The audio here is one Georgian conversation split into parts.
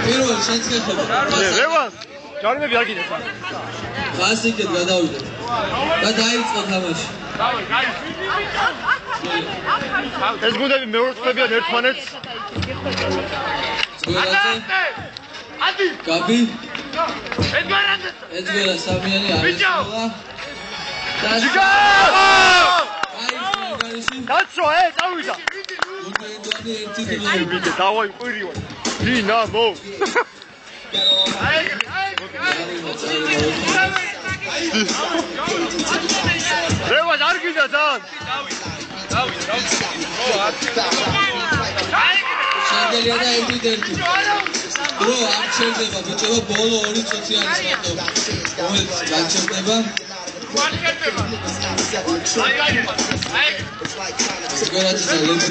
პირველ შენს გეხება. რევანს. ჯარიმები არ გინდა. კლასიკად გადავიდეთ. და დაიწყო თამაში. ეს გუნდები მეორწმებიან ერთმანეთს. ადი. გაბი. ეძღერა სამიანი არის. დაცვა, წავიდა. ვიდე დავაი ყვირიო. დინამო. რევას არ გინდა ძალიან. შეგელია და ერთი. ბრო, არ შეიძლება ბიჭო, ბოლო 2 წუთი არის მარტო. რომელიც გაჩერდება.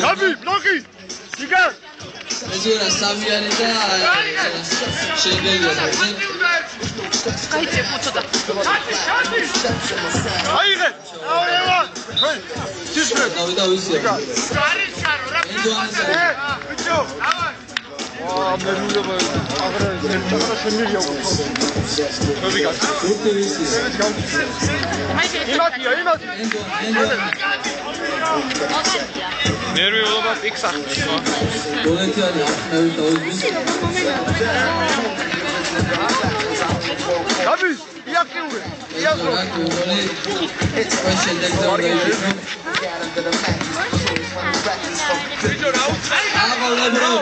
გაბი, ბლოკი. ჯიგარ. ეძღერა სამიანი და შეგელია. გაიწე ფუცოდა. აიღე. აურევა. სისხლი. დავიდა ვისია. არის ჩარო რა. ბიჭო. აა მე ნულება აღარა ერთად შემიძლია უკვე. შევიგან. ούτε ვისია. იმათია. ნერვიულობა პიკს ახდენს. გოლეთი არის ახნევი დაუძვის. გაბი, იაქტიურე. იაზრო. ეს შედეგი ბიჭო რა უცხო. აგოლა ბრო.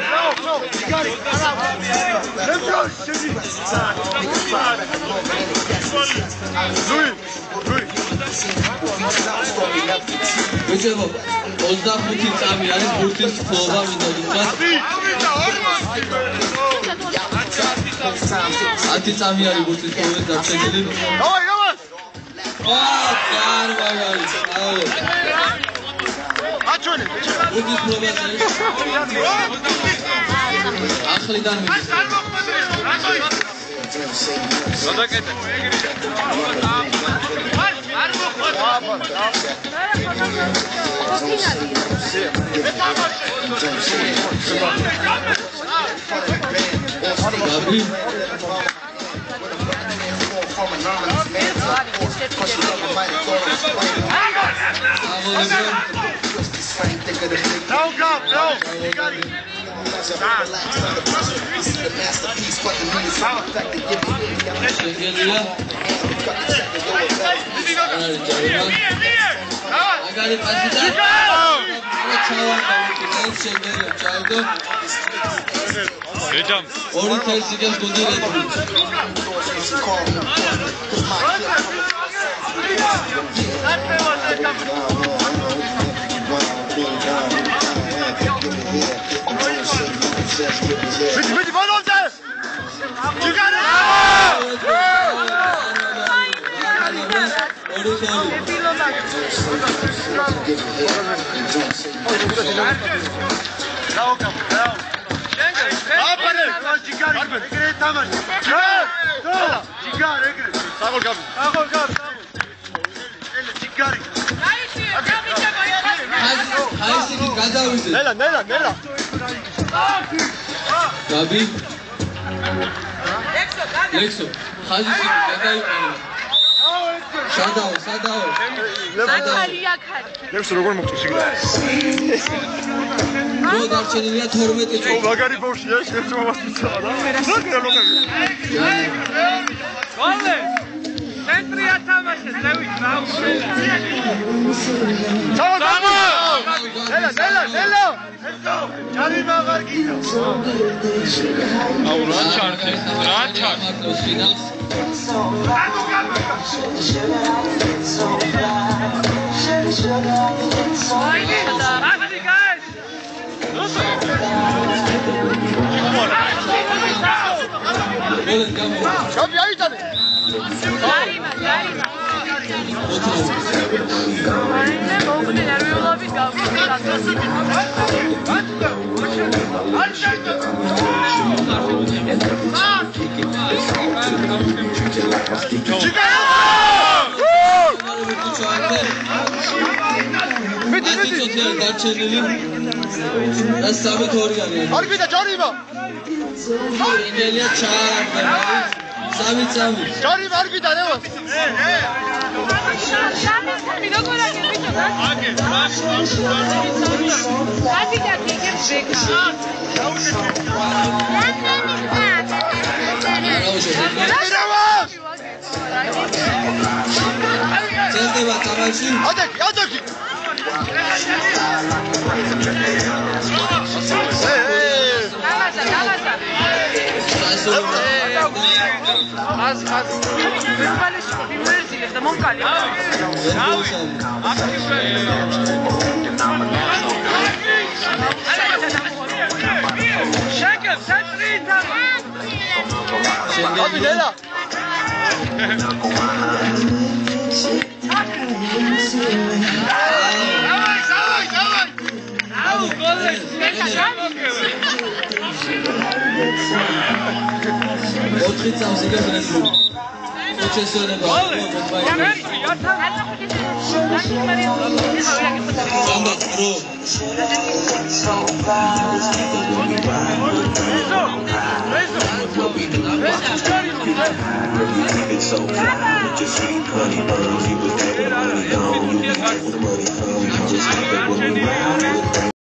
ბიჭო 25 წამი არის ბურთის ფლობა მინდა ვთქვა. 10 წამი არის ბურთის ფლობა დარჩენილი. დავაი. არ მაგარი. აჩვენე. ბურთის ფლობა არის. ახლიდან მიდის. გადაკეთე. არ მოხდა. აგარი პასი და ჩავარდა. ეჯამ. ორი თერცი გას გონდერები. მიდი ბოლომდე. ჯიგარი. ნელა. გაბი. ლექსო. ხაზისი გადაიყენა. სადაო. ლექსო როგორ მოგწევს იგივე? რო დარჩენილია 12 წუთი. მაგარი ბავშვია, შეიძლება მომასწავლა და. ლოკები. გოლე. ცენტრია თამაშე, ზევით ნაუშე. ჩავდამო. ნელა. ჯარი მაგარ გინდა. აუ რა ჩარტი. Şabi ayıtadı. Garima. Aynen o bu neler olabilir Bitti. შენელია ჩაარდა 3-3 ჯარი მარგვიდა ნევო სამი როგორ აგერ ბიჭო გადი და გიგებს ბეკა წერდება თამაში ატაკი It's so fly with your sweet honey bun. He was never money on. You the money from. Just like the woman.